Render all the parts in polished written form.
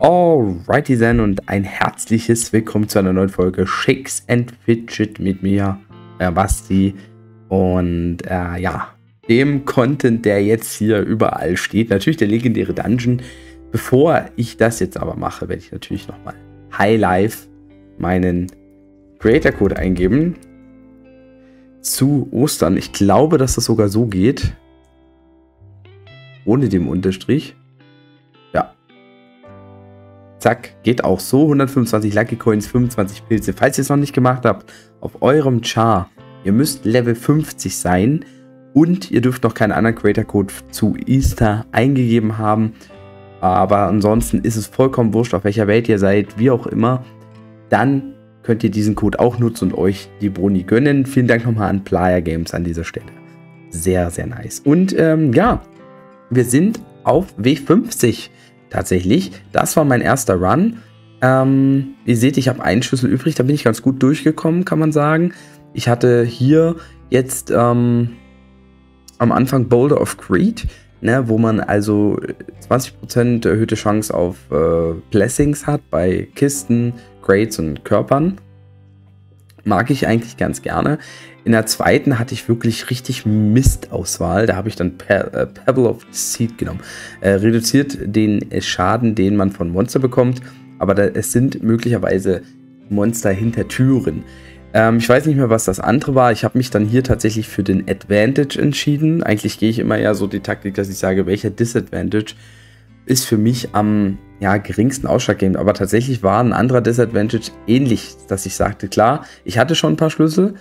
Alrighty then und ein herzliches Willkommen zu einer neuen Folge Shakes and Fidget mit mir, Basti. Und ja, dem Content, der jetzt hier überall steht, natürlich der legendäre Dungeon. Bevor ich das jetzt aber mache, werde ich natürlich nochmal Highlife meinen Creator Code eingeben zu Ostern. Ich glaube, dass das sogar so geht, ohne dem Unterstrich. Ja. Zack, geht auch so. 125 Lucky Coins, 25 Pilze. Falls ihr es noch nicht gemacht habt, auf eurem Char, ihr müsst Level 50 sein und ihr dürft noch keinen anderen Creator Code zu Easter eingegeben haben. Aber ansonsten ist es vollkommen wurscht, auf welcher Welt ihr seid, wie auch immer. Dann könnt ihr diesen Code auch nutzen und euch die Boni gönnen. Vielen Dank nochmal an Playa Games an dieser Stelle. Sehr, sehr nice. Und ja, wir sind auf W50 tatsächlich. Das war mein erster Run. Ihr seht, ich habe einen Schlüssel übrig. Da bin ich ganz gut durchgekommen, kann man sagen. Ich hatte hier jetzt am Anfang Boulder of Greed, ne, wo man also 20% erhöhte Chance auf Blessings hat bei Kisten, Crates und Körpern. Mag ich eigentlich ganz gerne. In der zweiten hatte ich wirklich richtig Mistauswahl. Da habe ich dann Pebble of Seed genommen. Reduziert den Schaden, den man von Monster bekommt. Aber es sind möglicherweise Monster hinter Türen. Ich weiß nicht mehr, was das andere war. Ich habe mich dann hier tatsächlich für den Advantage entschieden. Eigentlich gehe ich immer ja so die Taktik, dass ich sage, welcher Disadvantage ist für mich am geringsten ausschlaggebend. Aber tatsächlich war ein anderer Disadvantage ähnlich, dass ich sagte, klar, ich hatte schon ein paar Schlüssel.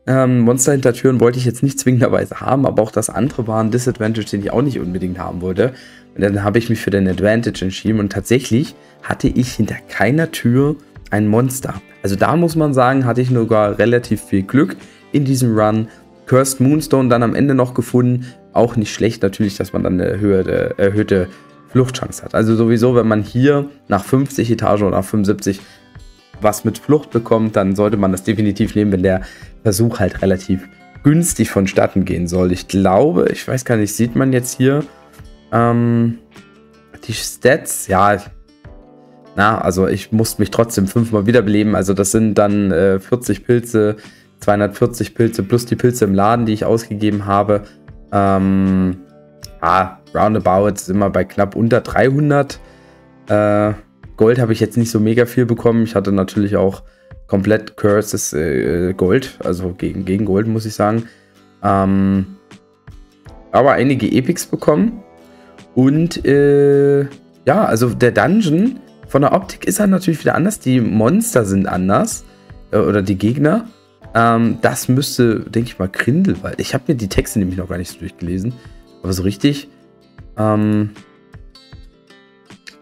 Monster hinter Türen wollte ich jetzt nicht zwingenderweise haben, aber auch das andere war ein Disadvantage, den ich auch nicht unbedingt haben wollte. Und dann habe ich mich für den Advantage entschieden und tatsächlich hatte ich hinter keiner Tür ein Monster. Also da muss man sagen, hatte ich sogar relativ viel Glück in diesem Run. Cursed Moonstone dann am Ende noch gefunden. Auch nicht schlecht natürlich, dass man dann eine erhöhte Fluchtchance hat. Also sowieso, wenn man hier nach 50 Etagen oder nach 75 was mit Flucht bekommt, dann sollte man das definitiv nehmen, wenn der Versuch halt relativ günstig vonstatten gehen soll. Ich glaube, ich weiß gar nicht, sieht man jetzt hier die Stats? Ja, also ich musste mich trotzdem 5-mal wiederbeleben. Also das sind dann 40 Pilze, 240 Pilze plus die Pilze im Laden, die ich ausgegeben habe. Roundabout sind wir bei knapp unter 300. Gold habe ich jetzt nicht so mega viel bekommen. Ich hatte natürlich auch komplett Curses Gold, also gegen Gold, muss ich sagen. Aber einige Epics bekommen. Und ja, also der Dungeon, von der Optik ist er natürlich wieder anders. Die Monster sind anders. Oder die Gegner. Das müsste, denke ich mal, Grindelwald. Ich habe mir die Texte nämlich noch gar nicht so durchgelesen. Aber so richtig.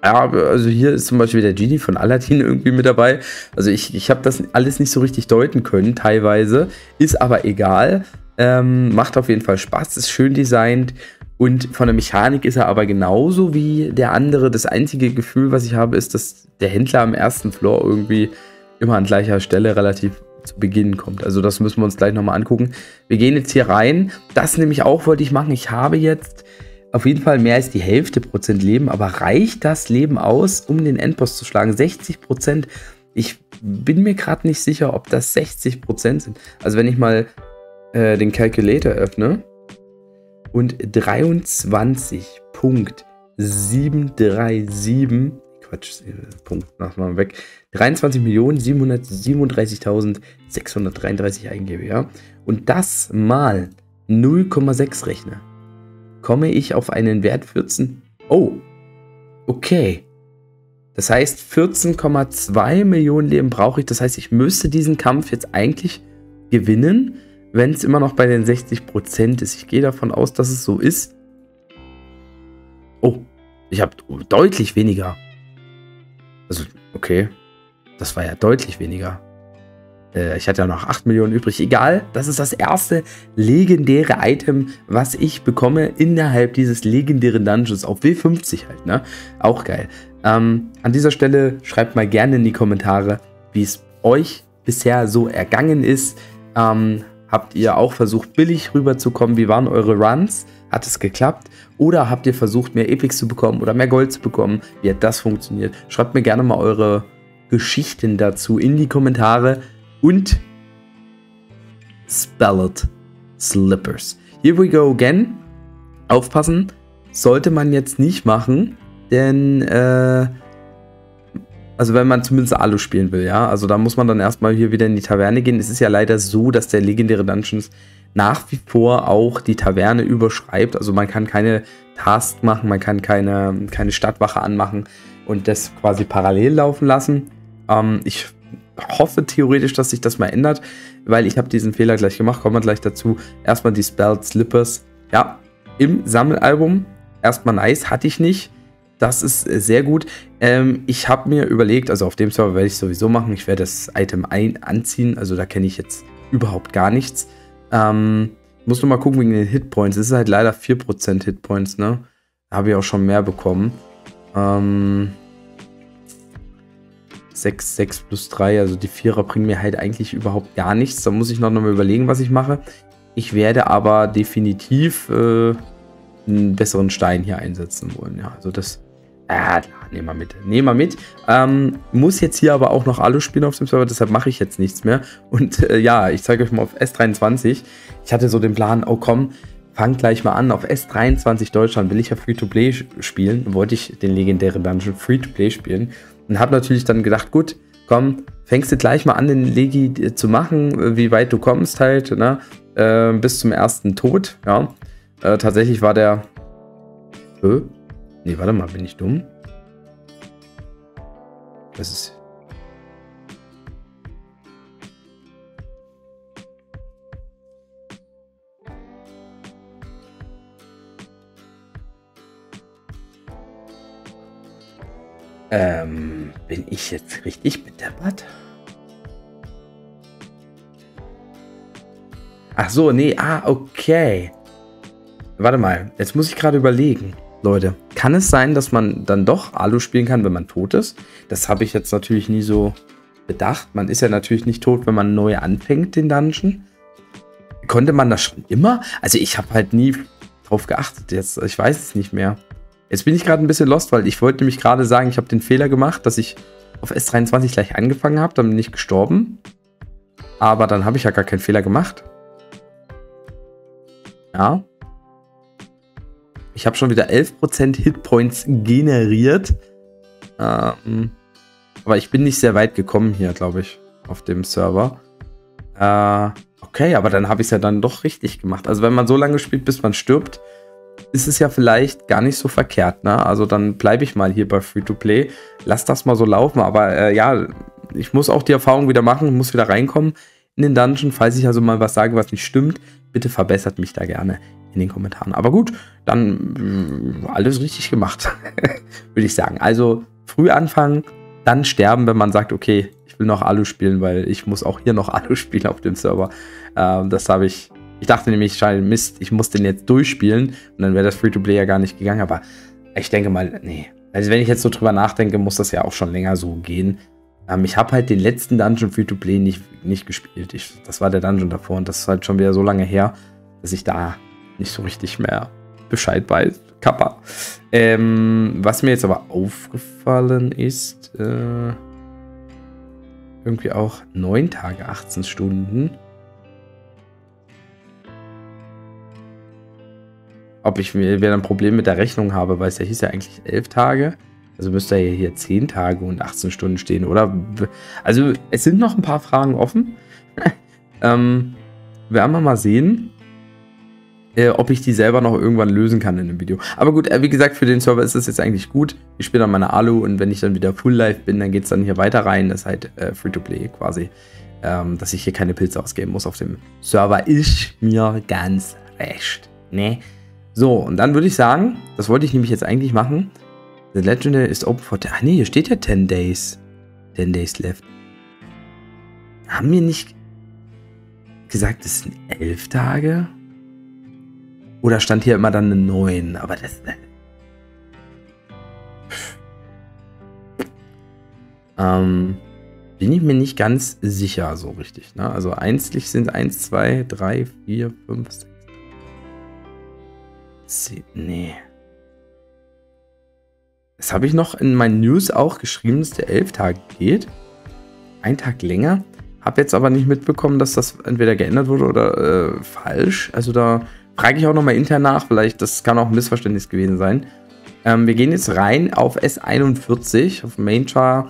Ja, also hier ist zum Beispiel der Genie von Aladdin irgendwie mit dabei. Also ich habe das alles nicht so richtig deuten können, teilweise. Ist aber egal. Macht auf jeden Fall Spaß, ist schön designt. Und von der Mechanik ist er aber genauso wie der andere. Das einzige Gefühl, was ich habe, ist, dass der Händler am ersten Floor irgendwie immer an gleicher Stelle relativ zu Beginn kommt. Also das müssen wir uns gleich nochmal angucken. Wir gehen jetzt hier rein. Das nämlich auch wollte ich machen. Ich habe jetzt auf jeden Fall mehr als die Hälfte Prozent Leben, aber reicht das Leben aus, um den Endboss zu schlagen? 60%. Ich bin mir gerade nicht sicher, ob das 60% sind. Also wenn ich mal den Calculator öffne und 23.737, Quatsch, Punkt, mach mal weg, 23.737.633 eingebe, ja, und das mal 0,6 rechne, komme ich auf einen Wert 14. Oh, okay. Das heißt, 14,2 Millionen Leben brauche ich. Das heißt, ich müsste diesen Kampf jetzt eigentlich gewinnen, wenn es immer noch bei den 60% ist. Ich gehe davon aus, dass es so ist. Oh, ich habe deutlich weniger. Also, okay. Das war ja deutlich weniger. Ich hatte ja noch 8 Millionen übrig. Egal, das ist das erste legendäre Item, was ich bekomme innerhalb dieses legendären Dungeons. Auf W50 halt, ne? Auch geil. An dieser Stelle schreibt mal gerne in die Kommentare, wie es euch bisher so ergangen ist. Habt ihr auch versucht, billig rüberzukommen? Wie waren eure Runs? Hat es geklappt? Oder habt ihr versucht, mehr Epics zu bekommen oder mehr Gold zu bekommen? Wie hat das funktioniert? Schreibt mir gerne mal eure Geschichten dazu in die Kommentare. Und spell it. Slippers. Here we go again. Aufpassen. Sollte man jetzt nicht machen, denn, also wenn man zumindest Alu spielen will, ja, also da muss man dann erstmal hier wieder in die Taverne gehen. Es ist ja leider so, dass der legendäre Dungeons nach wie vor auch die Taverne überschreibt. Also man kann keine Tasks machen, man kann keine Stadtwache anmachen und das quasi parallel laufen lassen. Ich hoffe theoretisch, dass sich das mal ändert, weil ich habe diesen Fehler gleich gemacht. Kommen wir gleich dazu. Erstmal die Spelled Slippers. Ja, im Sammelalbum. Erstmal nice, hatte ich nicht. Das ist sehr gut. Ich habe mir überlegt, also auf dem Server werde ich sowieso machen. Ich werde das Item anziehen. Also da kenne ich jetzt überhaupt gar nichts. Muss nur mal gucken wegen den Hitpoints. Es ist halt leider 4% Hitpoints, ne? Da habe ich auch schon mehr bekommen. 6 plus 3, also die 4er bringen mir halt eigentlich überhaupt gar nichts. Da muss ich noch mal überlegen, was ich mache. Ich werde aber definitiv einen besseren Stein hier einsetzen wollen. Ja, also das, nehmen wir mit. Nehmen wir mit. Muss jetzt hier aber auch noch Alu spielen auf dem Server, deshalb mache ich jetzt nichts mehr. Und ja, ich zeige euch mal auf S23. Ich hatte so den Plan, oh komm, fangt gleich mal an. Auf S23 Deutschland will ich ja Free-to-Play spielen. Wollte ich den legendären Dungeon Free-to-Play spielen. Und habe natürlich dann gedacht, gut, komm, fängst du gleich mal an, den Legi zu machen, wie weit du kommst halt, ne? Bis zum ersten Tod, ja. Tatsächlich war der... Nee, warte mal, bin ich dumm? Das ist... bin ich jetzt richtig bedeppert? Ach so, nee, okay. Warte mal, jetzt muss ich gerade überlegen. Leute, kann es sein, dass man dann doch Alu spielen kann, wenn man tot ist? Das habe ich jetzt natürlich nie so bedacht. Man ist ja natürlich nicht tot, wenn man neu anfängt, den Dungeon. Konnte man das schon immer? Also ich habe halt nie drauf geachtet jetzt. Ich weiß es nicht mehr. Jetzt bin ich gerade ein bisschen lost, weil ich wollte nämlich gerade sagen, ich habe den Fehler gemacht, dass ich auf S23 gleich angefangen habe, dann bin ich gestorben. Aber dann habe ich ja gar keinen Fehler gemacht. Ja. Ich habe schon wieder 11% Hitpoints generiert. Aber ich bin nicht sehr weit gekommen hier, glaube ich, auf dem Server. Okay, aber dann habe ich es ja dann doch richtig gemacht. Also wenn man so lange spielt, bis man stirbt, ist es ja vielleicht gar nicht so verkehrt, ne? Also dann bleibe ich mal hier bei Free-to-Play. Lass das mal so laufen. Aber ja, ich muss auch die Erfahrung wieder machen, muss wieder reinkommen in den Dungeon. Falls ich also mal was sage, was nicht stimmt, bitte verbessert mich da gerne in den Kommentaren. Aber gut, dann alles richtig gemacht, würde ich sagen. Also früh anfangen, dann sterben, wenn man sagt, okay, ich will noch Alu spielen, weil ich muss auch hier noch Alu spielen auf dem Server. Das habe ich... Ich dachte nämlich, Mist, ich muss den jetzt durchspielen und dann wäre das Free-to-Play ja gar nicht gegangen, aber ich denke mal, nee. Also wenn ich jetzt so drüber nachdenke, muss das ja auch schon länger so gehen. Ich habe halt den letzten Dungeon Free-to-Play nicht gespielt. Das war der Dungeon davor und das ist halt schon wieder so lange her, dass ich da nicht so richtig mehr Bescheid weiß. Kappa. Was mir jetzt aber aufgefallen ist, irgendwie auch 9 Tage, 18 Stunden. Ob ich wieder ein Problem mit der Rechnung habe, weil es ja hieß ja eigentlich 11 Tage. Also müsste ja hier 10 Tage und 18 Stunden stehen, oder? Also es sind noch ein paar Fragen offen. Werden wir mal sehen, ob ich die selber noch irgendwann lösen kann in dem Video. Aber gut, wie gesagt, für den Server ist es jetzt eigentlich gut. Ich spiele dann meine Alu und wenn ich dann wieder Full Life bin, dann geht es dann hier weiter rein. Das ist halt Free-to-Play quasi. Dass ich hier keine Pilze ausgeben muss auf dem Server, ist mir ganz recht. Ne? So, und dann würde ich sagen, das wollte ich nämlich jetzt eigentlich machen. The Legendary is open for... Ach nee, hier steht ja 10 days. 10 days left. Haben wir nicht gesagt, es sind 11 Tage? Oder stand hier immer dann eine 9? Aber das... bin ich mir nicht ganz sicher so richtig. Ne? Also einzig sind 1, 2, 3, 4, 5, 6... Nee. Das habe ich noch in meinen News auch geschrieben, dass der 11 Tage geht. Ein Tag länger. Habe jetzt aber nicht mitbekommen, dass das entweder geändert wurde oder falsch. Also da frage ich auch nochmal intern nach. Vielleicht, das kann auch ein Missverständnis gewesen sein. Wir gehen jetzt rein auf S41, auf Main Char.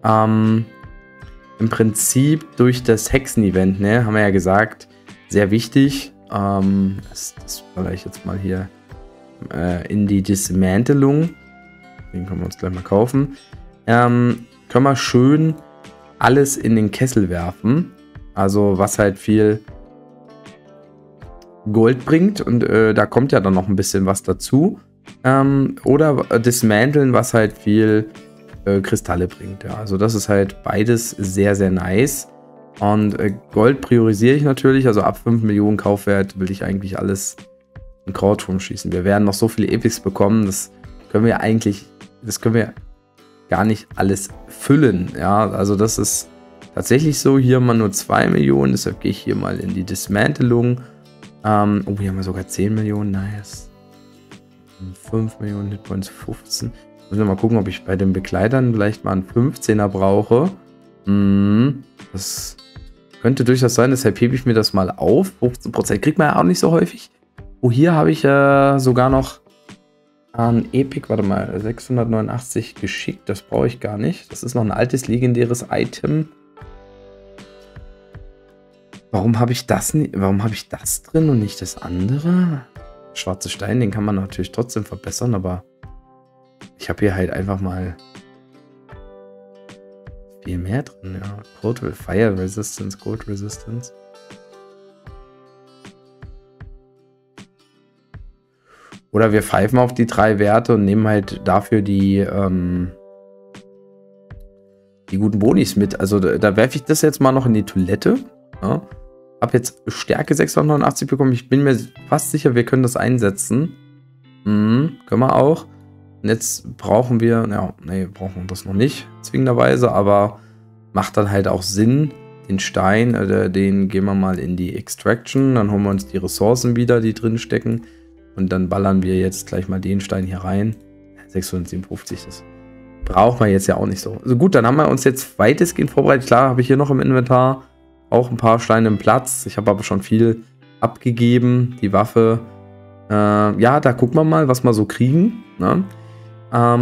Im Prinzip durch das Hexen-Event, ne, haben wir ja gesagt, sehr wichtig. Das vielleicht jetzt mal hier in die Dismantelung. Den können wir uns gleich mal kaufen. Können wir schön alles in den Kessel werfen. Also was halt viel Gold bringt. Und da kommt ja dann noch ein bisschen was dazu. Oder dismanteln, was halt viel Kristalle bringt. Ja. Also das ist halt beides sehr, sehr nice. Und Gold priorisiere ich natürlich. Also ab 5 Millionen Kaufwert will ich eigentlich alles in Krautturm schießen. Wir werden noch so viele Epics bekommen. Das können wir gar nicht alles füllen. Ja, also das ist tatsächlich so. Hier mal nur 2 Millionen. Deshalb gehe ich hier mal in die Dismantelung. Hier haben wir sogar 10 Millionen. Nice. 5 Millionen Hitpoints, 15. Müssen wir mal gucken, ob ich bei den Begleitern vielleicht mal einen 15er brauche. Das könnte durchaus sein, deshalb hebe ich mir das mal auf. 15% kriegt man ja auch nicht so häufig. Oh, hier habe ich sogar noch ein Epic, warte mal, 689 geschickt. Das brauche ich gar nicht. Das ist noch ein altes, legendäres Item. Warum habe ich das drin und nicht das andere? Schwarze Stein, den kann man natürlich trotzdem verbessern, aber ich habe hier halt einfach mal viel mehr drin, ja. Code Fire Resistance, Code Resistance. Oder wir pfeifen auf die 3 Werte und nehmen halt dafür die guten Bonis mit. Also da werfe ich das jetzt mal noch in die Toilette. Ja. Hab jetzt Stärke 689 bekommen. Ich bin mir fast sicher, wir können das einsetzen. Können wir auch. Und jetzt brauchen wir, ja, nee, brauchen wir das noch nicht zwingenderweise, aber macht dann halt auch Sinn. Den Stein, den gehen wir mal in die Extraction. Dann holen wir uns die Ressourcen wieder, die drin stecken. Und dann ballern wir jetzt gleich mal den Stein hier rein. 657, das braucht man jetzt ja auch nicht so. Also gut, dann haben wir uns jetzt weitestgehend vorbereitet. Klar, habe ich hier noch im Inventar auch ein paar Steine im Platz. Ich habe aber schon viel abgegeben. Die Waffe. Ja, da gucken wir mal, was wir so kriegen. Ne? Da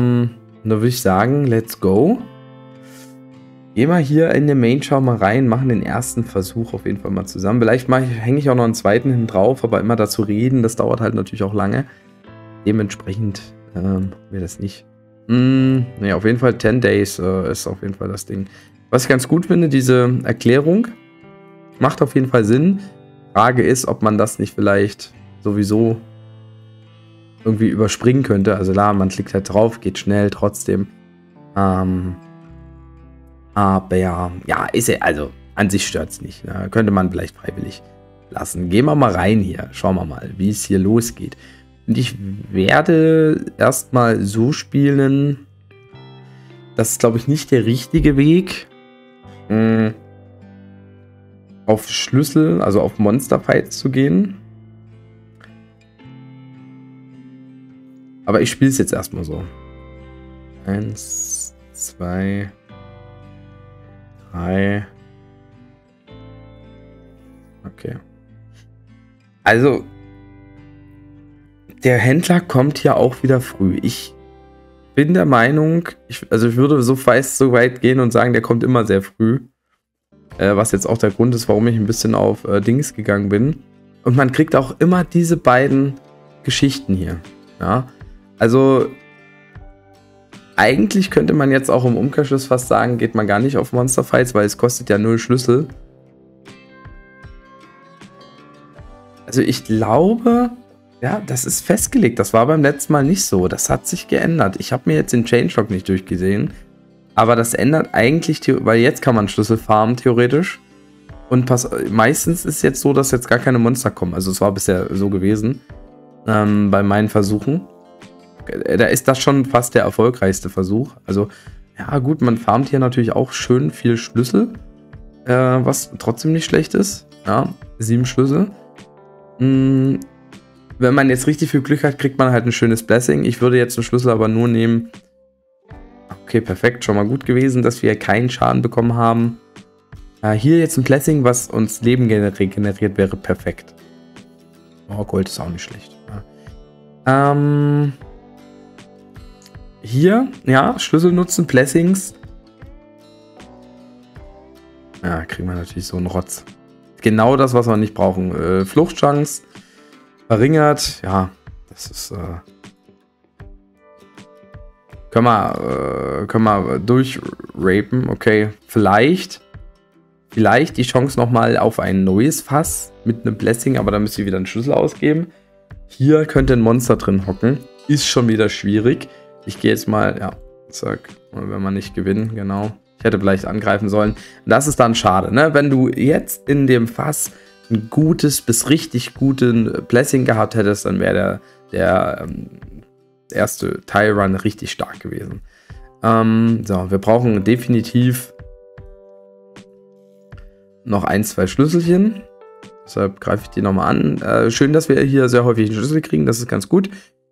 würde ich sagen, let's go. Gehen wir hier in den Main Char mal rein, machen den ersten Versuch auf jeden Fall mal zusammen. Vielleicht hänge ich auch noch einen zweiten hinten drauf, aber immer dazu reden, das dauert halt natürlich auch lange. Dementsprechend wir das nicht. Nee, auf jeden Fall 10 Days ist auf jeden Fall das Ding. Was ich ganz gut finde, diese Erklärung macht auf jeden Fall Sinn. Frage ist, ob man das nicht vielleicht sowieso irgendwie überspringen könnte. Also klar, man klickt halt drauf, geht schnell trotzdem. Aber ja, ist ja, also an sich stört es nicht. Ne? Könnte man vielleicht freiwillig lassen. Gehen wir mal rein hier. Schauen wir mal, wie es hier losgeht. Und ich werde erstmal so spielen. Das ist, glaube ich, nicht der richtige Weg. Auf Schlüssel, also auf Monsterfights zu gehen. Aber ich spiele es jetzt erstmal so. 1, 2, 3. Okay. Also, der Händler kommt hier auch wieder früh. Ich bin der Meinung, ich würde so weit gehen und sagen, der kommt immer sehr früh. Was jetzt auch der Grund ist, warum ich ein bisschen auf Dings gegangen bin. Und man kriegt auch immer diese beiden Geschichten hier. Ja. Also, eigentlich könnte man jetzt auch im Umkehrschluss fast sagen, geht man gar nicht auf Monsterfights, weil es kostet ja 0 Schlüssel. Also ich glaube, ja, das ist festgelegt. Das war beim letzten Mal nicht so. Das hat sich geändert. Ich habe mir jetzt den Changelog nicht durchgesehen. Aber das ändert eigentlich, weil jetzt kann man Schlüssel farmen, theoretisch. Und meistens ist es jetzt so, dass jetzt gar keine Monster kommen. Also es war bisher so gewesen. Bei meinen Versuchen. Da ist das schon fast der erfolgreichste Versuch. Also, ja gut, man farmt hier natürlich auch schön viel Schlüssel. Was trotzdem nicht schlecht ist. Ja, 7 Schlüssel. wenn man jetzt richtig viel Glück hat, kriegt man halt ein schönes Blessing. Ich würde jetzt einen Schlüssel aber nur nehmen. Okay, perfekt. Schon mal gut gewesen, dass wir keinen Schaden bekommen haben. Hier jetzt ein Blessing, was uns Leben regeneriert, wäre perfekt. Oh, Gold ist auch nicht schlecht. Hier, ja, Schlüssel nutzen, Blessings. Ja, kriegen wir natürlich so einen Rotz. Genau das, was wir nicht brauchen. Fluchtchance verringert. Ja, das ist... können wir durchrapen. Okay, vielleicht die Chance nochmal auf ein neues Fass mit einem Blessing, aber da müsst ihr wieder einen Schlüssel ausgeben. Hier könnte ein Monster drin hocken. Ist schon wieder schwierig. Ich gehe jetzt mal, ja, zack, wenn wir nicht gewinnen, genau. Ich hätte vielleicht angreifen sollen. Das ist dann schade, ne? Wenn du jetzt in dem Fass ein gutes bis richtig guten Blessing gehabt hättest, dann wäre der erste Teilrun richtig stark gewesen. So, wir brauchen definitiv noch 1, 2 Schlüsselchen. Deshalb greife ich die nochmal an. Schön, dass wir hier sehr häufig einen Schlüssel kriegen. Das ist ganz gut.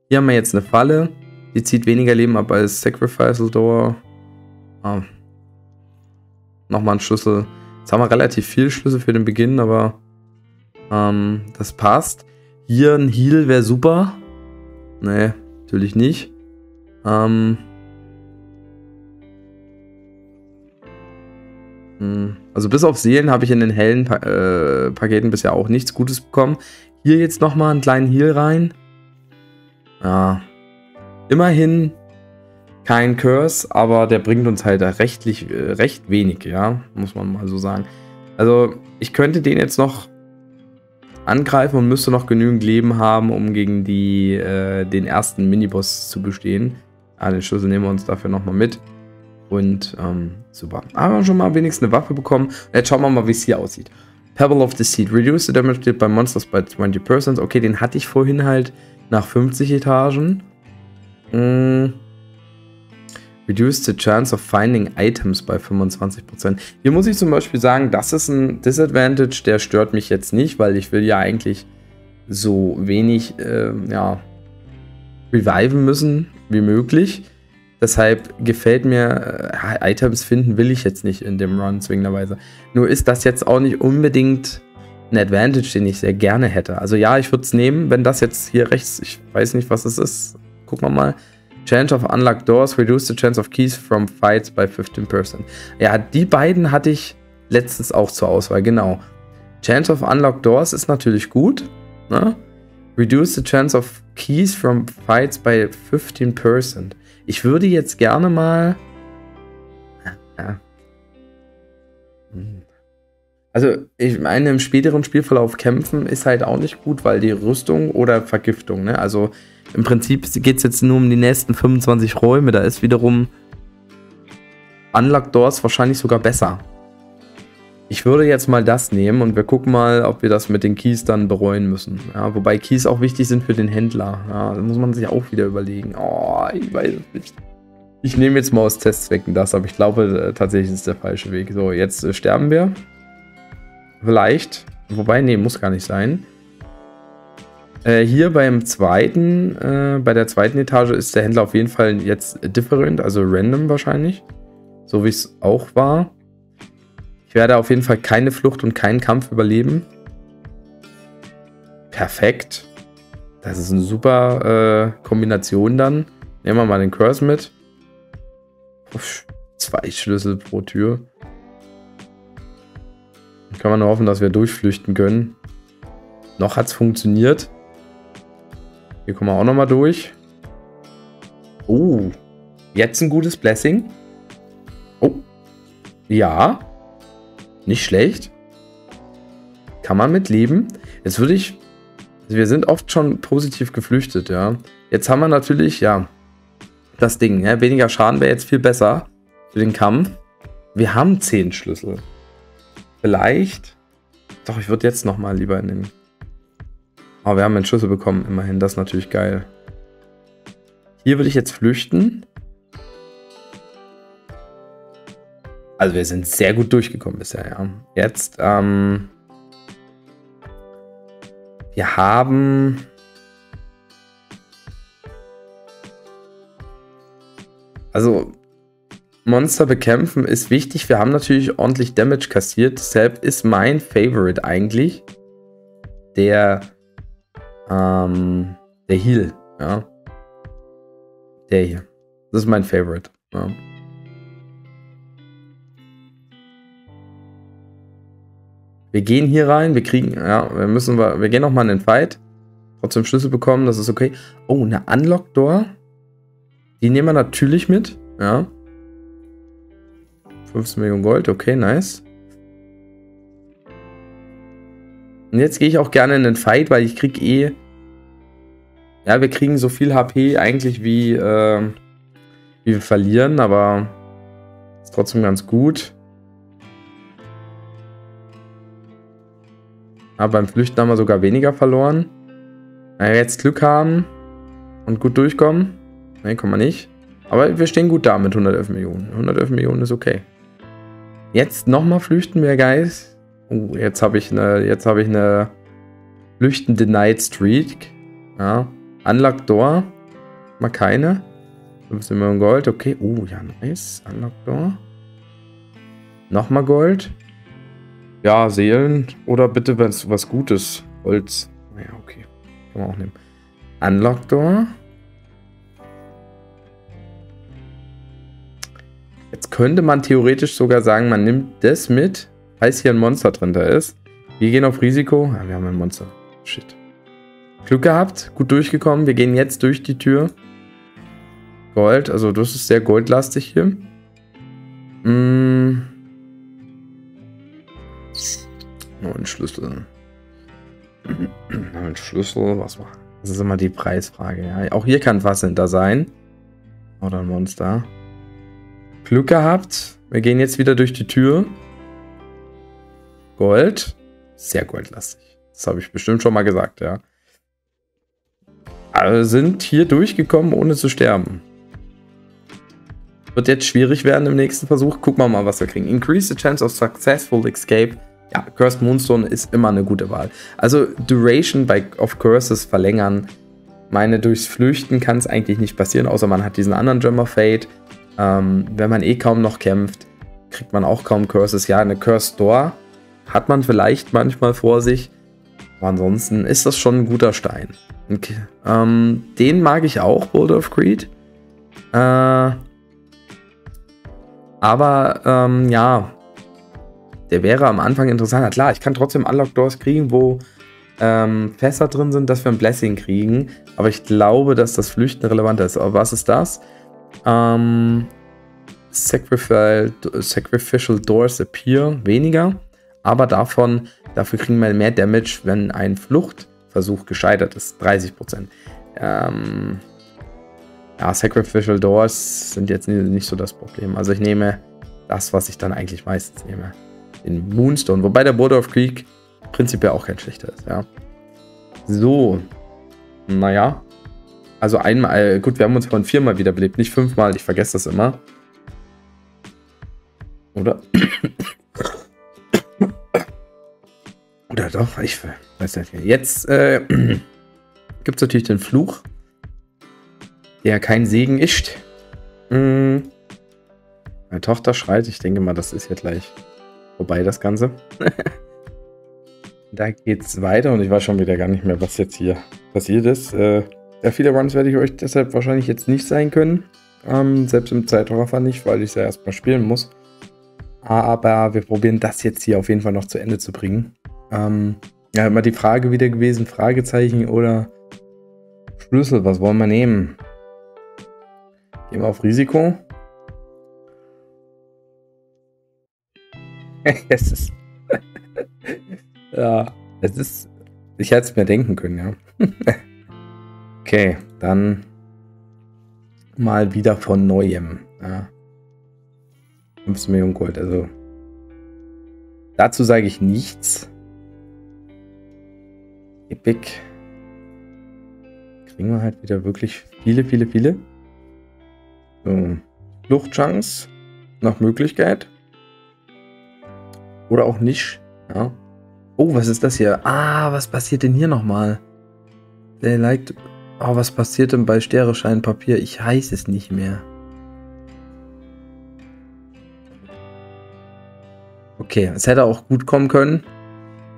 Hier haben wir jetzt eine Falle. Die zieht weniger Leben ab als Sacrifice Door. Nochmal ein Schlüssel. Jetzt haben wir relativ viel Schlüssel für den Beginn, aber das passt. Hier ein Heal wäre super. Nee, natürlich nicht. Also bis auf Seelen habe ich in den hellen Paketen bisher auch nichts Gutes bekommen. Hier jetzt nochmal einen kleinen Heal rein. Ja. Immerhin kein Curse, aber der bringt uns halt recht wenig, ja, muss man mal so sagen. Also ich könnte den jetzt noch angreifen und müsste noch genügend Leben haben, um gegen den ersten Miniboss zu bestehen. Den Schlüssel nehmen wir uns dafür nochmal mit. Und super. Aber schon mal wenigstens eine Waffe bekommen. Jetzt schauen wir mal, wie es hier aussieht. Pebble of the Seed. Reduce the damage dealt by monsters by 20%. Okay, den hatte ich vorhin halt nach 50 Etagen. Reduce the chance of finding items by 25%. Hier muss ich zum Beispiel sagen, das ist ein Disadvantage, der stört mich jetzt nicht, weil ich will ja eigentlich so wenig reviven müssen wie möglich. Deshalb gefällt mir, Items finden will ich jetzt nicht in dem Run zwingenderweise. Nur ist das jetzt auch nicht unbedingt ein Advantage, den ich sehr gerne hätte. Also ja, ich würde es nehmen, wenn das jetzt hier rechts, ich weiß nicht, was es ist. Gucken wir mal. Chance of unlocked doors, reduce the chance of keys from fights by 15%. Ja, die beiden hatte ich letztens auch zur Auswahl, genau. Chance of unlocked doors ist natürlich gut, ne? Reduce the chance of keys from fights by 15%. Ich würde jetzt gerne mal... Ja. Also, ich meine, im späteren Spielverlauf kämpfen ist halt auch nicht gut, weil die Rüstung oder Vergiftung, ne? Also, im Prinzip geht es jetzt nur um die nächsten 25 Räume. Da ist wiederum Unlocked Doors wahrscheinlich sogar besser. Ich würde jetzt mal das nehmen und wir gucken mal, ob wir das mit den Keys dann bereuen müssen. Ja, wobei Keys auch wichtig sind für den Händler. Ja, da muss man sich auch wieder überlegen. Oh, ich weiß es nicht. Ich nehme jetzt mal aus Testzwecken das, aber ich glaube tatsächlich ist der falsche Weg. So, jetzt sterben wir. Vielleicht. Wobei, nee, muss gar nicht sein. Hier bei der zweiten Etage ist der Händler auf jeden Fall jetzt different, also random wahrscheinlich. So wie es auch war. Ich werde auf jeden Fall keine Flucht und keinen Kampf überleben. Perfekt. Das ist eine super Kombination dann. Nehmen wir mal den Curse mit. Uff, 2 Schlüssel pro Tür. Kann man nur hoffen, dass wir durchflüchten können. Noch hat es funktioniert. Hier kommen wir auch nochmal durch. Oh, jetzt ein gutes Blessing. Oh, ja. Nicht schlecht. Kann man mit leben. Jetzt würde ich... Also wir sind oft schon positiv geflüchtet, ja. Jetzt haben wir natürlich, ja, das Ding. Ja, weniger Schaden wäre jetzt viel besser für den Kampf. Wir haben 10 Schlüssel. Vielleicht... Doch, ich würde jetzt nochmal lieber in den... Oh, wir haben einen Schlüssel bekommen, immerhin. Das ist natürlich geil. Hier würde ich jetzt flüchten. Also wir sind sehr gut durchgekommen bisher, ja. Jetzt, wir haben Also, Monster bekämpfen ist wichtig. Wir haben natürlich ordentlich Damage kassiert. Deshalb ist mein Favorite eigentlich der Heal. Ja. Der hier. Das ist mein Favorite. Ja. Wir gehen hier rein. Wir kriegen, ja, wir gehen nochmal in den Fight. Trotzdem Schlüssel bekommen, das ist okay. Oh, eine Unlock Door. Die nehmen wir natürlich mit. Ja. 15 Millionen Gold, okay, nice. Und jetzt gehe ich auch gerne in den Fight, weil ich kriege eh... Ja, wir kriegen so viel HP eigentlich wie wir verlieren, aber ist trotzdem ganz gut. Aber beim Flüchten haben wir sogar weniger verloren. Wenn wir jetzt Glück haben und gut durchkommen. Ne, kommen wir nicht. Aber wir stehen gut da mit 111 Millionen. 111 Millionen ist okay. Jetzt nochmal flüchten, wäre geil. Oh, jetzt habe ich eine flüchtende Night Streak. Ja. Unlock Door. Mal keine. 15 Millionen Gold, okay. Oh, ja, nice. Unlock Door. Nochmal Gold. Ja, Seelen. Oder bitte was Gutes. Holz. Naja, okay. Kann man auch nehmen. Unlock Door. Jetzt könnte man theoretisch sogar sagen, man nimmt das mit, falls hier ein Monster drin da ist. Wir gehen auf Risiko. Ja, wir haben ein Monster. Shit. Glück gehabt, gut durchgekommen. Wir gehen jetzt durch die Tür. Gold, also das ist sehr goldlastig hier. Nur ein Schlüssel. Ein Schlüssel, was war? Das ist immer die Preisfrage. Ja. Auch hier kann was hinter sein. Oder ein Monster. Glück gehabt. Wir gehen jetzt wieder durch die Tür. Gold. Sehr goldlastig. Das habe ich bestimmt schon mal gesagt, ja. Aber wir sind hier durchgekommen, ohne zu sterben. Wird jetzt schwierig werden im nächsten Versuch. Gucken wir mal, was wir kriegen. Increase the chance of successful escape. Ja, Cursed Moonstone ist immer eine gute Wahl. Also Duration of Curses verlängern. Meine, durchs Flüchten kann es eigentlich nicht passieren, außer man hat diesen anderen Gem of Fate. Wenn man eh kaum noch kämpft, kriegt man auch kaum Curses. Ja, eine Cursed Door hat man vielleicht manchmal vor sich. Aber ansonsten ist das schon ein guter Stein. Okay. Den mag ich auch, Boulder of Greed. Aber ja, der wäre am Anfang interessanter. Klar, ich kann trotzdem Unlock Doors kriegen, wo Fässer drin sind, dass wir ein Blessing kriegen. Aber ich glaube, dass das Flüchten relevanter ist. Aber was ist das? Sacrificial Doors appear weniger. Aber dafür kriegen wir mehr Damage, wenn ein Fluchtversuch gescheitert ist. 30%. Ja, Sacrificial Doors sind jetzt nicht so das Problem. Also ich nehme das, was ich dann eigentlich meistens nehme. Den Moonstone. Wobei der Boulder of Greed prinzipiell auch kein schlechter ist. Ja. So. Naja. Also einmal, gut, wir haben uns von 4-mal wiederbelebt, nicht 5-mal. Ich vergesse das immer. Oder? Oder doch? Ich weiß nicht. Jetzt gibt es natürlich den Fluch, der kein Segen ist. Meine Tochter schreit. Ich denke mal, das ist jetzt gleich vorbei, das Ganze. Da geht's weiter und ich weiß schon wieder gar nicht mehr, was jetzt hier passiert ist. Ja, viele Runs werde ich euch deshalb wahrscheinlich jetzt nicht sein können. Selbst im Zeitraffer nicht, weil ich es ja erstmal spielen muss. Aber wir probieren das jetzt hier auf jeden Fall noch zu Ende zu bringen. Ja, immer die Frage wieder gewesen, Fragezeichen oder Schlüssel, was wollen wir nehmen? Gehen wir auf Risiko. Es ist... ja, es ist... Ich hätte es mir denken können, ja. Okay, dann mal wieder von Neuem. Ja. 15 Millionen Gold, also dazu sage ich nichts. Epic. Kriegen wir halt wieder wirklich viele. So. Fluchtchance. Nach Möglichkeit. Oder auch nicht. Ja. Oh, was ist das hier? Ah, was passiert denn hier nochmal? Der liked... Oh, was passiert denn bei Sternescheinpapier? Ich weiß es nicht mehr. Okay, es hätte auch gut kommen können.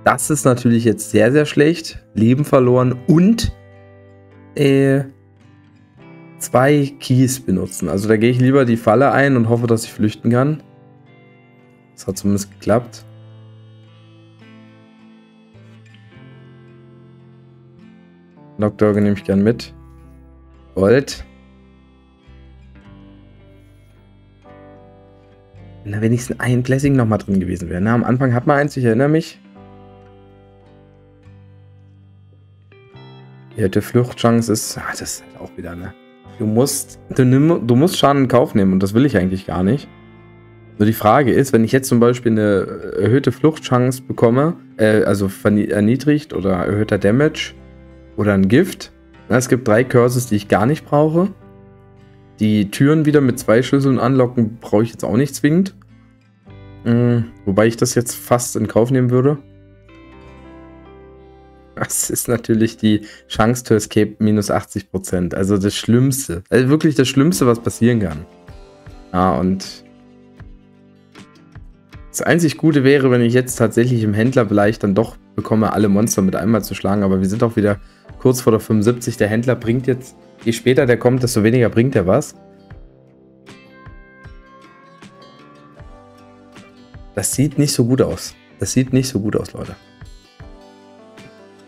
Das ist natürlich jetzt sehr, sehr schlecht. Leben verloren und 2 Keys benutzen. Also da gehe ich lieber die Falle ein und hoffe, dass ich flüchten kann. Das hat zumindest geklappt. Knockdogge nehme ich gern mit. Gold. Wenn da wenigstens ein Blessing nochmal drin gewesen wäre. Na, am Anfang hat man eins, ich erinnere mich. Die hätte Fluchtchance ist. Ah, das ist halt auch wieder, ne? Du musst Schaden in Kauf nehmen und das will ich eigentlich gar nicht. Nur die Frage ist, wenn ich jetzt zum Beispiel eine erhöhte Fluchtchance bekomme, also erniedrigt oder erhöhter Damage oder ein Gift. Na, es gibt 3 Curses, die ich gar nicht brauche. Die Türen wieder mit 2 Schlüsseln anlocken brauche ich jetzt auch nicht zwingend. Wobei ich das jetzt fast in Kauf nehmen würde. Das ist natürlich die Chance to Escape minus 80%. Also das Schlimmste. Also wirklich das Schlimmste, was passieren kann. Ja, und das einzig Gute wäre, wenn ich jetzt tatsächlich im Händler vielleicht dann doch bekomme, alle Monster mit einmal zu schlagen. Aber wir sind auch wieder kurz vor der 75. Der Händler bringt jetzt, je später der kommt, desto weniger bringt er was. Das sieht nicht so gut aus. Das sieht nicht so gut aus, Leute.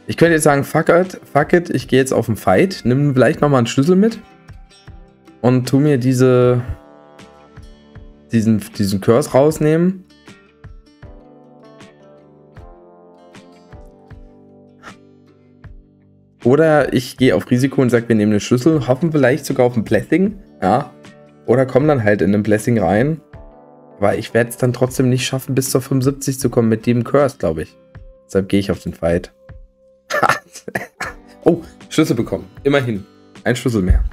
Ich könnte jetzt sagen, fuck it, ich gehe jetzt auf den Fight, nimm vielleicht nochmal einen Schlüssel mit und tu mir diesen Curse rausnehmen. Oder ich gehe auf Risiko und sage, wir nehmen einen Schlüssel, hoffen vielleicht sogar auf ein Blessing, ja. Oder kommen dann halt in ein Blessing rein. Aber ich werde es dann trotzdem nicht schaffen, bis zur 75 zu kommen mit dem Curse, glaube ich. Deshalb gehe ich auf den Fight. Oh, Schlüssel bekommen. Immerhin. Ein Schlüssel mehr.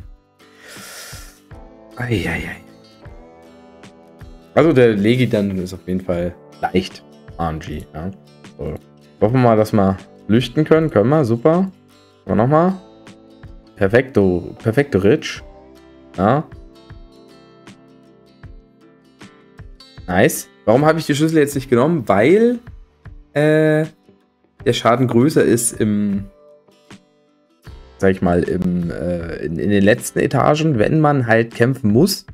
Eieiei. Also der Legi dann ist auf jeden Fall leicht. RNG. Ja. So. Hoffen wir mal, dass wir flüchten können. Können wir. Super. Nochmal. Perfekto. Perfekto Rich. Ja. Nice. Warum habe ich die Schlüssel jetzt nicht genommen? Weil der Schaden größer ist sag ich mal, in den letzten Etagen, wenn man halt kämpfen muss.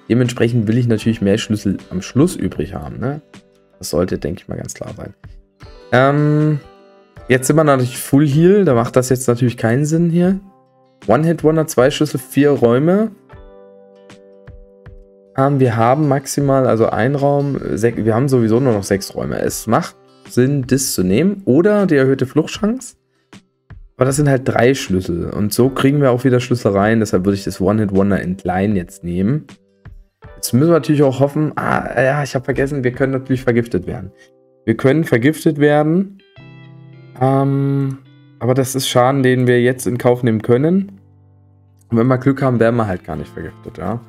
Dementsprechend will ich natürlich mehr Schlüssel am Schluss übrig haben, ne? Das sollte, denke ich mal, ganz klar sein. Jetzt sind wir natürlich Full Heal, da macht das jetzt natürlich keinen Sinn hier. One-Hit-Wonder, 2 Schlüssel, 4 Räume. Wir haben maximal, also ein Raum, wir haben sowieso nur noch 6 Räume. Es macht Sinn, das zu nehmen oder die erhöhte Fluchtchance. Aber das sind halt 3 Schlüssel und so kriegen wir auch wieder Schlüssel rein. Deshalb würde ich das One-Hit-Wonder in klein jetzt nehmen. Jetzt müssen wir natürlich auch hoffen, ja, ich habe vergessen, wir können natürlich vergiftet werden. Wir können vergiftet werden, aber das ist Schaden, den wir jetzt in Kauf nehmen können. Und wenn wir Glück haben, werden wir halt gar nicht vergiftet, ja.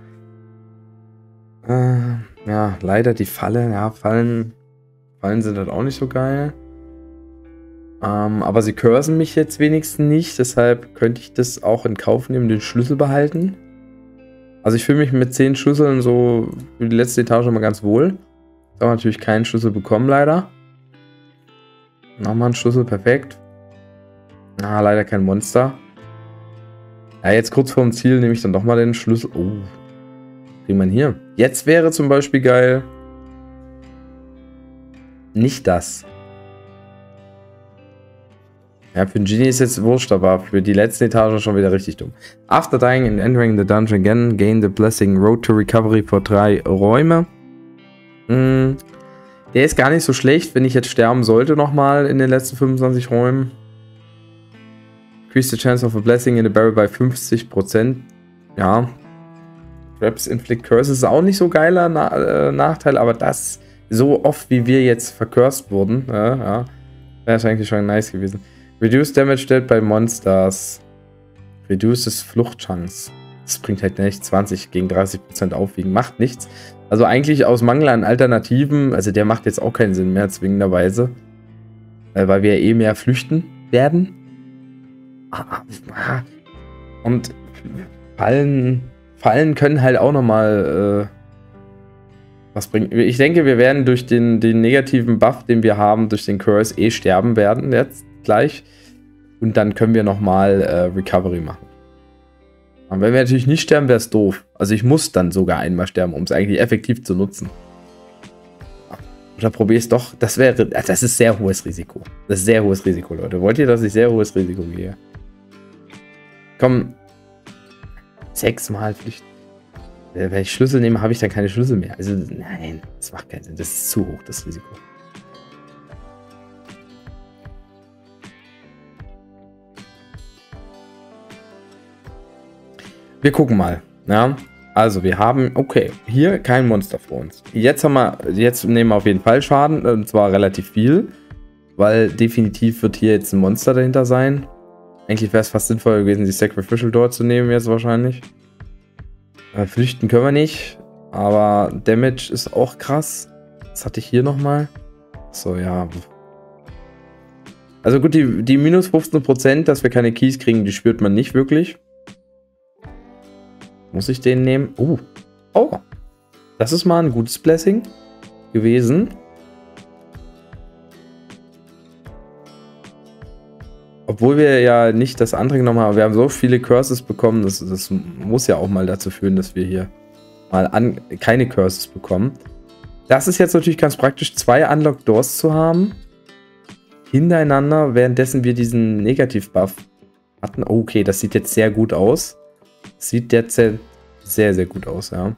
Ja, leider die Falle, ja, Fallen sind halt auch nicht so geil. Aber sie cursen mich jetzt wenigstens nicht, deshalb könnte ich das auch in Kauf nehmen, den Schlüssel behalten. Also ich fühle mich mit 10 Schlüsseln so für die letzte Etage mal ganz wohl. Da haben wir natürlich keinen Schlüssel bekommen, leider. Nochmal ein Schlüssel, perfekt. Leider kein Monster. Ja, jetzt kurz vorm Ziel nehme ich dann doch mal den Schlüssel. Oh, kriegt man hier. Jetzt wäre zum Beispiel geil. Nicht das. Ja, für den Genie ist jetzt wurscht, aber für die letzte Etage schon wieder richtig dumm. After dying and entering the dungeon again, gain the blessing Road to Recovery für 3 Räume. Der ist gar nicht so schlecht, wenn ich jetzt sterben sollte nochmal in den letzten 25 Räumen. Increase the chance of a blessing in the barrel bei 50%. Ja. Traps inflict curses ist auch nicht so geiler Nachteil, aber das so oft wie wir jetzt vercursed wurden, ja, wäre es eigentlich schon nice gewesen. Reduce Damage dealt by Monsters. Reduces Fluchtchance. Das bringt halt nicht 20 gegen 30% aufwiegen. Macht nichts. Also eigentlich aus Mangel an Alternativen, also der macht jetzt auch keinen Sinn mehr, zwingenderweise. Weil wir ja eh mehr flüchten werden. Und Fallen können halt auch nochmal Was bringt. Ich denke, wir werden durch den negativen Buff, den wir haben, durch den Curse sterben werden jetzt gleich. Und dann können wir nochmal Recovery machen. Und wenn wir natürlich nicht sterben, wäre es doof. Also ich muss dann sogar einmal sterben, um es eigentlich effektiv zu nutzen. Oder probier es doch. Das ist sehr hohes Risiko. Das ist sehr hohes Risiko, Leute. Wollt ihr, dass ich sehr hohes Risiko gehe? Komm. 6-mal Flüchten. Wenn ich Schlüssel nehme, habe ich dann keine Schlüssel mehr. Also nein, das macht keinen Sinn. Das ist zu hoch, das Risiko. Wir gucken mal. Ja, also wir haben, okay, hier kein Monster vor uns. Jetzt nehmen wir auf jeden Fall Schaden, und zwar relativ viel, weil definitiv wird hier jetzt ein Monster dahinter sein. Eigentlich wäre es fast sinnvoll gewesen, die Sacrificial Door zu nehmen jetzt wahrscheinlich. Flüchten können wir nicht, aber Damage ist auch krass. Was hatte ich hier nochmal? So, ja. Also gut, die minus 15%, dass wir keine Keys kriegen, die spürt man nicht wirklich. Muss ich den nehmen? Oh. Das ist mal ein gutes Blessing gewesen. Obwohl wir ja nicht das andere genommen haben. Wir haben so viele Curses bekommen. Das muss ja auch mal dazu führen, dass wir hier mal keine Curses bekommen. Das ist jetzt natürlich ganz praktisch, 2 Unlock Doors zu haben. Hintereinander, währenddessen wir diesen Negativ-Buff hatten. Okay, das sieht jetzt sehr gut aus. Sieht jetzt sehr, sehr gut aus, ja.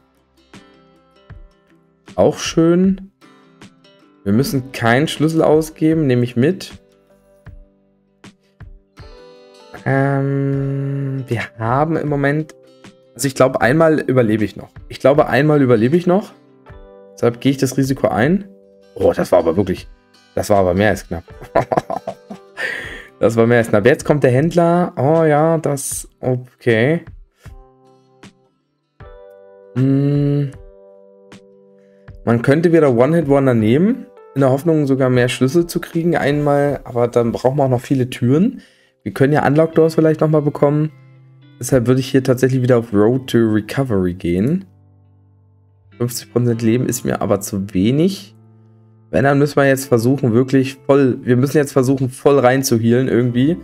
Auch schön. Wir müssen keinen Schlüssel ausgeben, nehme ich mit. Wir haben im Moment... Also ich glaube, einmal überlebe ich noch. Deshalb gehe ich das Risiko ein. Oh, das war aber wirklich... Das war aber mehr als knapp. Das war mehr als knapp. Jetzt kommt der Händler. Oh ja, das... Okay. Man könnte wieder One-Hit-Wonder nehmen, in der Hoffnung sogar mehr Schlüssel zu kriegen einmal, aber dann brauchen wir auch noch viele Türen. Wir können ja Unlock Doors vielleicht nochmal bekommen. Deshalb würde ich hier tatsächlich wieder auf Road to Recovery gehen. 50% Leben ist mir aber zu wenig. Wenn, dann müssen wir jetzt versuchen, voll rein zu healen irgendwie.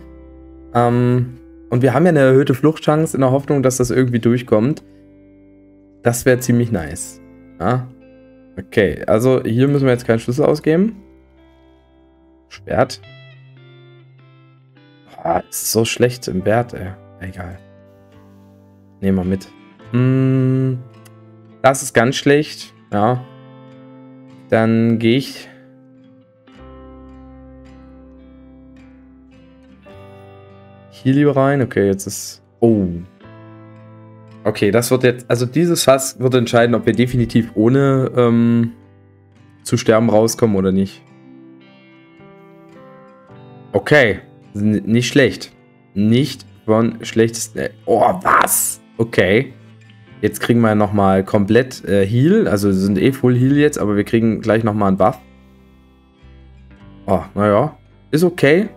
Und wir haben ja eine erhöhte Fluchtchance in der Hoffnung, dass das irgendwie durchkommt. Das wäre ziemlich nice. Ja. Okay, also hier müssen wir jetzt keinen Schlüssel ausgeben. Schwert. Ah, das ist so schlecht im Wert, ey. Egal. Nehmen wir mit. Das ist ganz schlecht. Ja. Dann gehe ich... hier lieber rein. Okay, jetzt ist... Oh. Okay, das wird jetzt... Also dieses Fass wird entscheiden, ob wir definitiv ohne zu sterben rauskommen oder nicht. Okay. Nicht schlecht. Nicht von schlechtesten... Oh, was? Okay. Jetzt kriegen wir nochmal komplett Heal. Also wir sind eh Full Heal jetzt, aber wir kriegen gleich nochmal einen Buff. Oh, naja. Ist okay.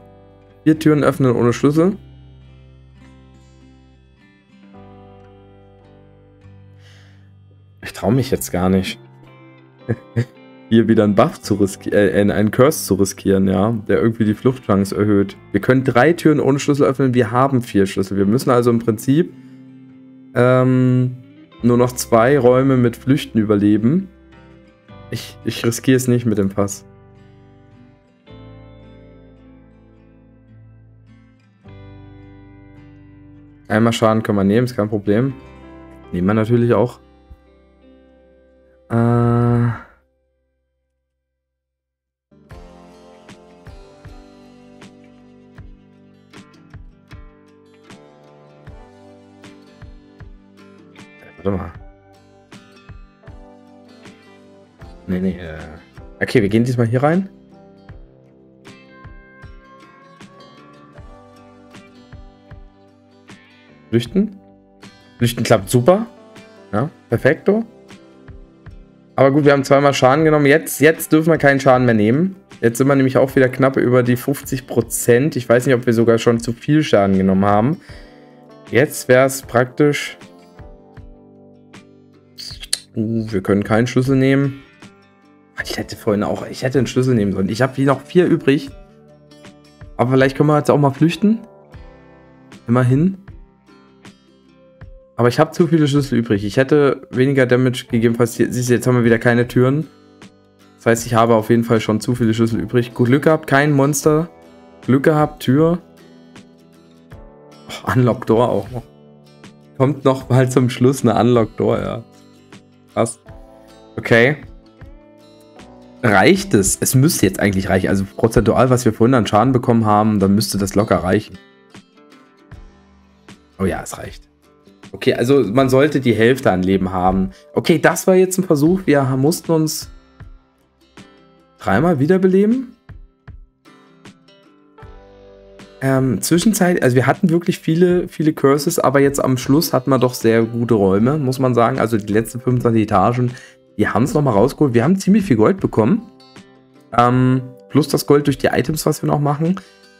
4 Türen öffnen ohne Schlüssel. Ich traue mich jetzt gar nicht. Hier wieder einen Buff zu riskieren, einen Curse zu riskieren, ja. Der irgendwie die Fluchtchance erhöht. Wir können 3 Türen ohne Schlüssel öffnen. Wir haben 4 Schlüssel. Wir müssen also im Prinzip nur noch 2 Räume mit Flüchten überleben. Ich riskiere es nicht mit dem Fass. Einmal Schaden können wir nehmen, ist kein Problem. Nehmen wir natürlich auch. Warte mal. Nee. Okay, wir gehen diesmal hier rein. Flüchten. Flüchten klappt super. Ja, perfekto. Aber gut, wir haben 2-mal Schaden genommen. Jetzt dürfen wir keinen Schaden mehr nehmen. Jetzt sind wir nämlich auch wieder knapp über die 50%. Ich weiß nicht, ob wir sogar schon zu viel Schaden genommen haben. Jetzt wäre es praktisch... wir können keinen Schlüssel nehmen. Ich hätte einen Schlüssel nehmen sollen. Ich habe hier noch 4 übrig. Aber vielleicht können wir jetzt auch mal flüchten. Immerhin. Aber ich habe zu viele Schlüssel übrig. Ich hätte weniger Damage gegebenenfalls. Siehst du, jetzt haben wir wieder keine Türen. Das heißt, ich habe auf jeden Fall schon zu viele Schlüssel übrig. Gut, Glück gehabt, kein Monster. Glück gehabt, Tür. Oh, Unlock Door auch noch. Kommt noch mal zum Schluss eine Unlock Door, ja. Krass. Okay. Reicht es? Es müsste jetzt eigentlich reichen. Also prozentual, was wir vorhin an Schaden bekommen haben, dann müsste das locker reichen. Oh ja, es reicht. Okay, also man sollte die Hälfte an Leben haben. Okay, das war jetzt ein Versuch. Wir mussten uns 3-mal wiederbeleben. Zwischenzeit, also wir hatten wirklich viele Curses, aber jetzt am Schluss hatten wir doch sehr gute Räume, muss man sagen. Also die letzten 25 Etagen, die haben es nochmal rausgeholt. Wir haben ziemlich viel Gold bekommen. Plus das Gold durch die Items, was wir noch machen.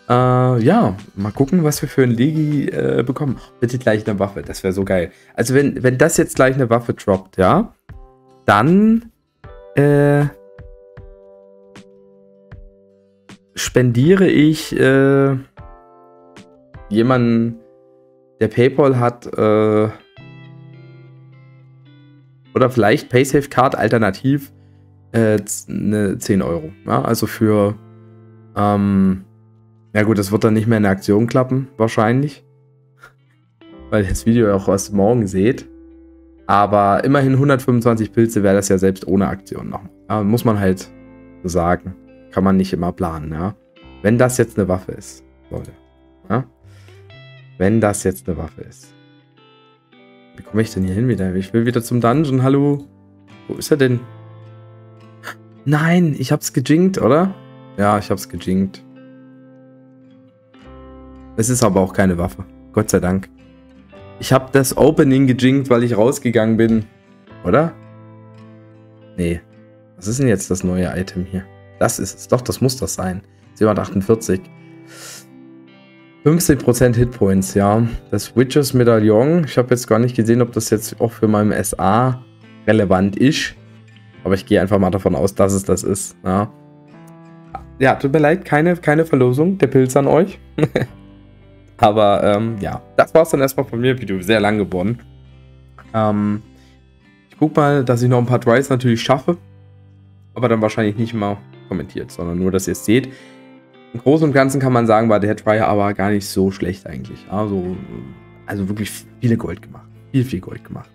Ja, mal gucken, was wir für ein Legi bekommen. Bitte gleich eine Waffe, das wäre so geil. Also wenn das jetzt gleich eine Waffe droppt, ja, dann spendiere ich jemanden, der PayPal hat, oder vielleicht Paysafe Card alternativ eine 10 Euro. Ja, also für, ja gut, das wird dann nicht mehr in der Aktion klappen, wahrscheinlich. Weil ihr das Video auch erst morgen seht. Aber immerhin 125 Pilze wäre das ja selbst ohne Aktion noch. Ja, muss man halt sagen. Kann man nicht immer planen, ja. Wenn das jetzt eine Waffe ist, Leute. Ja? Wenn das jetzt eine Waffe ist. Wie komme ich denn hier hin wieder? Ich will wieder zum Dungeon, hallo. Wo ist er denn? Nein, ich hab's gejinkt, oder? Ja, ich hab's gejinkt. Es ist aber auch keine Waffe. Gott sei Dank. Ich habe das Opening gejinkt, weil ich rausgegangen bin. Oder? Nee. Was ist denn jetzt das neue Item hier? Das ist es. Doch, das muss das sein. 748. 50% Hitpoints, ja. Das Witches Medaillon. Ich habe jetzt gar nicht gesehen, ob das jetzt auch für meinen SA relevant ist. Aber ich gehe einfach mal davon aus, dass es das ist. Ja, ja, tut mir leid, keine Verlosung der Pilze an euch. Aber ja, das war es dann erstmal von mir. Video sehr lang geworden. Ich guck mal, dass ich noch ein paar Tries natürlich schaffe. Aber dann wahrscheinlich nicht mal kommentiert, sondern nur, dass ihr es seht. Im Großen und Ganzen kann man sagen, war der Try aber gar nicht so schlecht eigentlich. Also wirklich viele Gold gemacht. Viel Gold gemacht.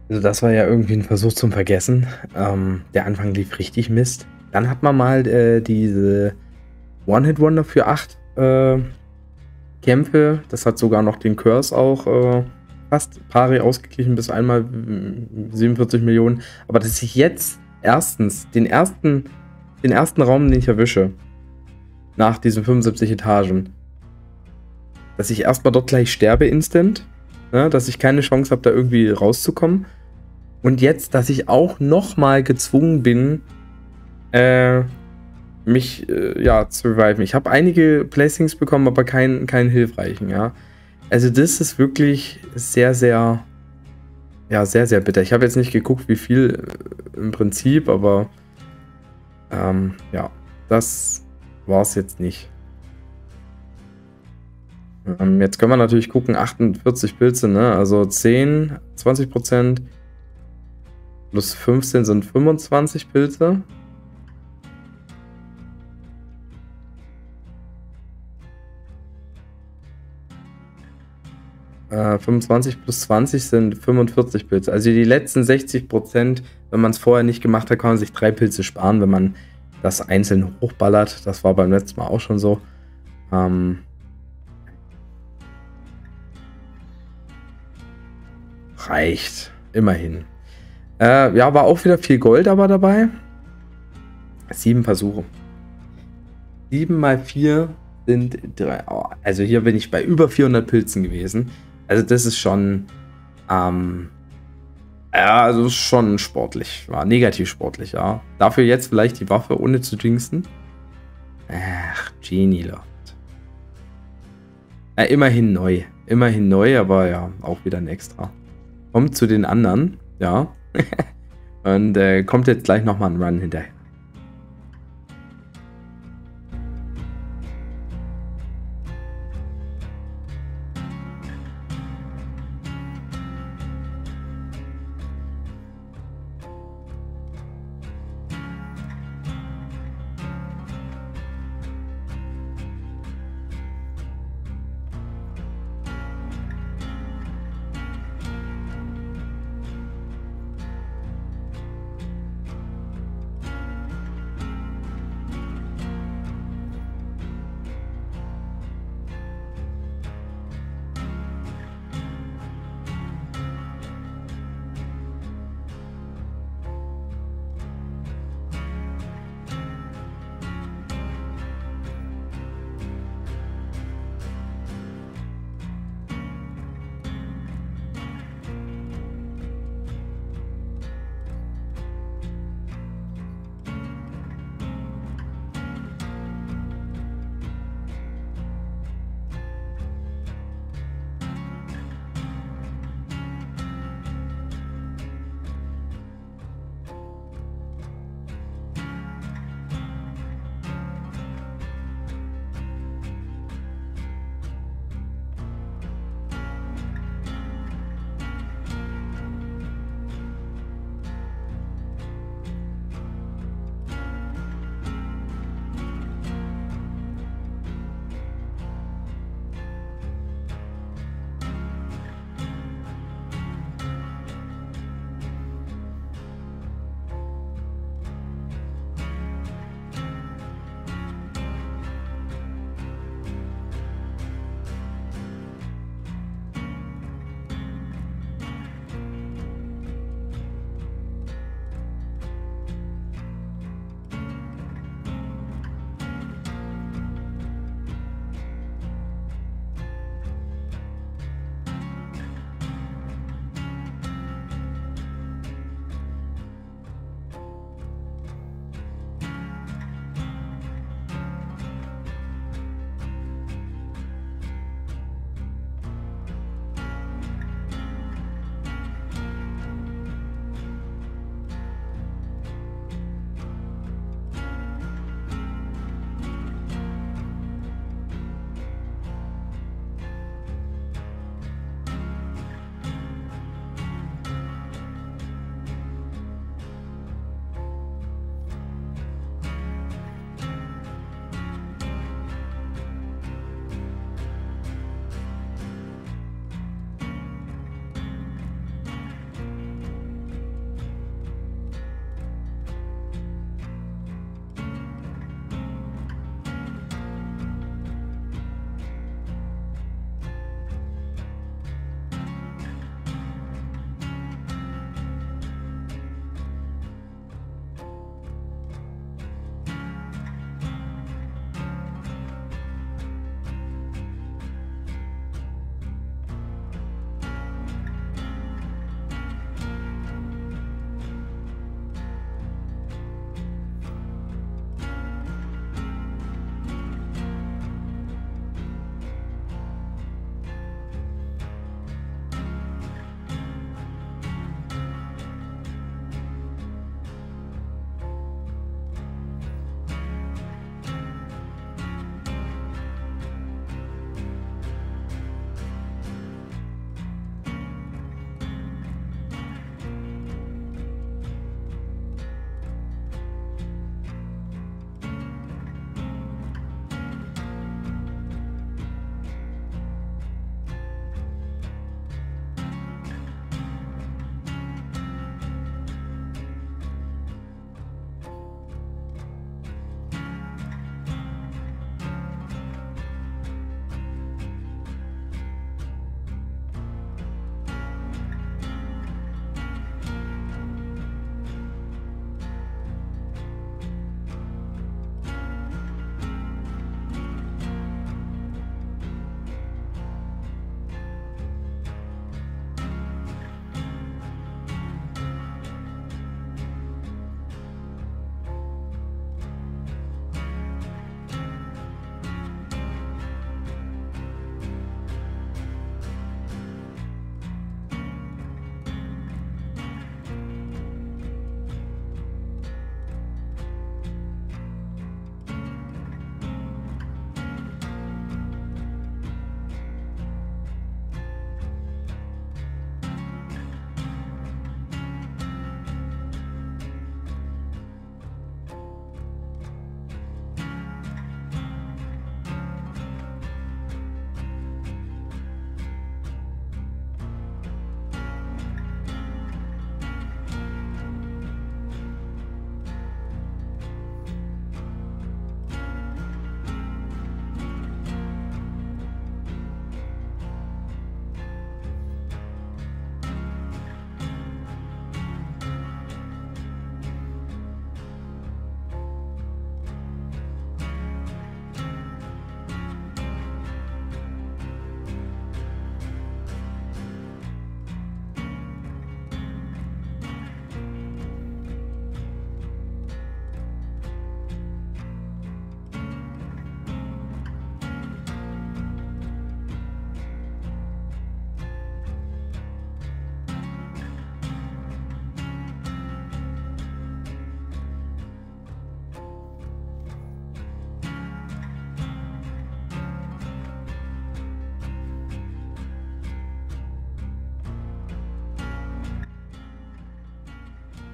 Also das war ja irgendwie ein Versuch zum Vergessen. Der Anfang lief richtig Mist. Dann hat man mal diese One-Hit-Wonder für 8 Kämpfe. Das hat sogar noch den Curse auch fast pari ausgeglichen, bis einmal 47 Millionen. Aber dass ich jetzt erstens den ersten Raum, den ich erwische, nach diesen 75 Etagen, dass ich erstmal dort gleich sterbe instant, ne, dass ich keine Chance habe, da irgendwie rauszukommen. Und jetzt, dass ich auch nochmal gezwungen bin, mich zu reviven. Ich habe einige Placings bekommen, aber keinen hilfreichen, ja. Also das ist wirklich sehr, sehr, sehr, sehr bitter. Ich habe jetzt nicht geguckt, wie viel im Prinzip, aber ja, das war es jetzt nicht. Jetzt können wir natürlich gucken, 48 Pilze, ne? Also 10, 20% plus 15 sind 25 Pilze. Äh, 25 plus 20 sind 45 Pilze. Also die letzten 60%, wenn man es vorher nicht gemacht hat, kann man sich 3 Pilze sparen, wenn man das einzeln hochballert. Das war beim letzten Mal auch schon so. Reicht. Immerhin. Ja, war auch wieder viel Gold aber dabei. 7 Versuche. 7 mal 4 sind 3. Oh, also hier bin ich bei über 400 Pilzen gewesen. Also das ist schon, ja, also ist schon sportlich. War negativ sportlich, ja. Dafür jetzt vielleicht die Waffe ohne zu jinxen. Ach, Genie Lot. Ja, immerhin neu. Immerhin neu, aber ja, auch wieder ein Extra. Kommt zu den anderen, ja. Und kommt jetzt gleich nochmal ein Run hinterher.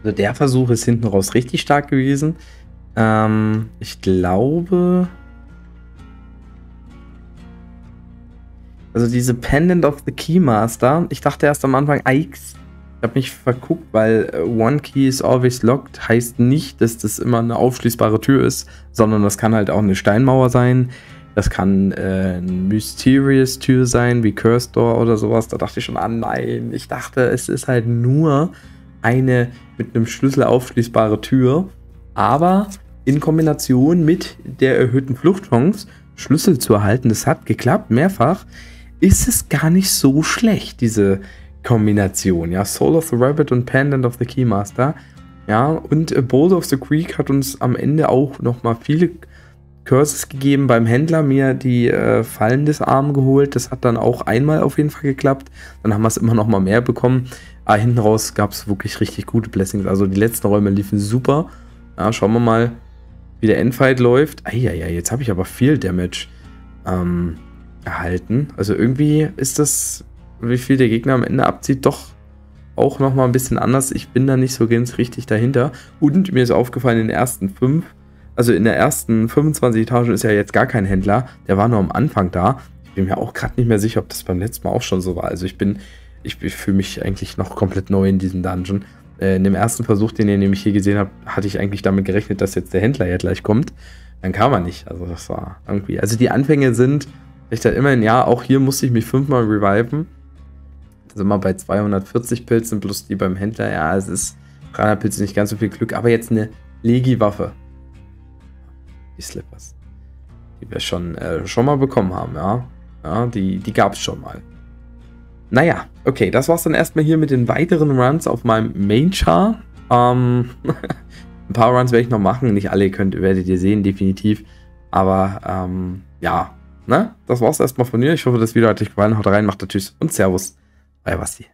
Also der Versuch ist hinten raus richtig stark gewesen. Ich glaube... Also diese Pendant of the Keymaster, ich dachte erst am Anfang, Ix. Ich habe mich verguckt, weil One Key is always locked heißt nicht, dass das immer eine aufschließbare Tür ist, sondern das kann halt auch eine Steinmauer sein. Das kann eine Mysterious Tür sein, wie Cursed Door oder sowas. Da dachte ich schon, ah nein, ich dachte, es ist halt nur eine mit einem Schlüssel aufschließbare Tür, aber in Kombination mit der erhöhten Fluchtchance Schlüssel zu erhalten, das hat geklappt, mehrfach, ist es gar nicht so schlecht, diese Kombination. Ja, Soul of the Rabbit und Pendant of the Keymaster. Ja, und Bold of the Creek hat uns am Ende auch nochmal viele Curses gegeben beim Händler, mir die Fallen des Armen geholt. Das hat dann auch einmal auf jeden Fall geklappt. Dann haben wir es immer noch mal mehr bekommen. Aber hinten raus gab es wirklich richtig gute Blessings. Also die letzten Räume liefen super. Ja, schauen wir mal, wie der Endfight läuft. Eieiei, jetzt habe ich aber viel Damage erhalten. Also irgendwie ist das, wie viel der Gegner am Ende abzieht, doch auch noch mal ein bisschen anders. Ich bin da nicht so ganz richtig dahinter. Und mir ist aufgefallen, in den ersten 5, also in der ersten 25 Etagen ist ja jetzt gar kein Händler. Der war nur am Anfang da. Ich bin mir auch gerade nicht mehr sicher, ob das beim letzten Mal auch schon so war. Also ich fühle mich eigentlich noch komplett neu in diesem Dungeon. In dem ersten Versuch, den ihr nämlich hier gesehen habt, hatte ich eigentlich damit gerechnet, dass jetzt der Händler ja gleich kommt. Dann kam er nicht. Also das war irgendwie... Also die Anfänge sind echt halt immerhin, ja, auch hier musste ich mich 5-mal reviven. Da sind wir bei 240 Pilzen plus die beim Händler. Ja, es ist 300 Pilze, nicht ganz so viel Glück. Aber jetzt eine Legi-Waffe. Die Slippers. Die wir schon mal bekommen haben, ja. Ja, die gab es schon mal. Naja, okay, das war's dann erstmal hier mit den weiteren Runs auf meinem Main-Char. Ein paar Runs werde ich noch machen. Nicht alle werdet ihr sehen, definitiv. Aber, ja, ne? Das war's erstmal von mir. Ich hoffe, das Video hat euch gefallen. Haut rein, macht Tschüss und Servus. Euer Basti.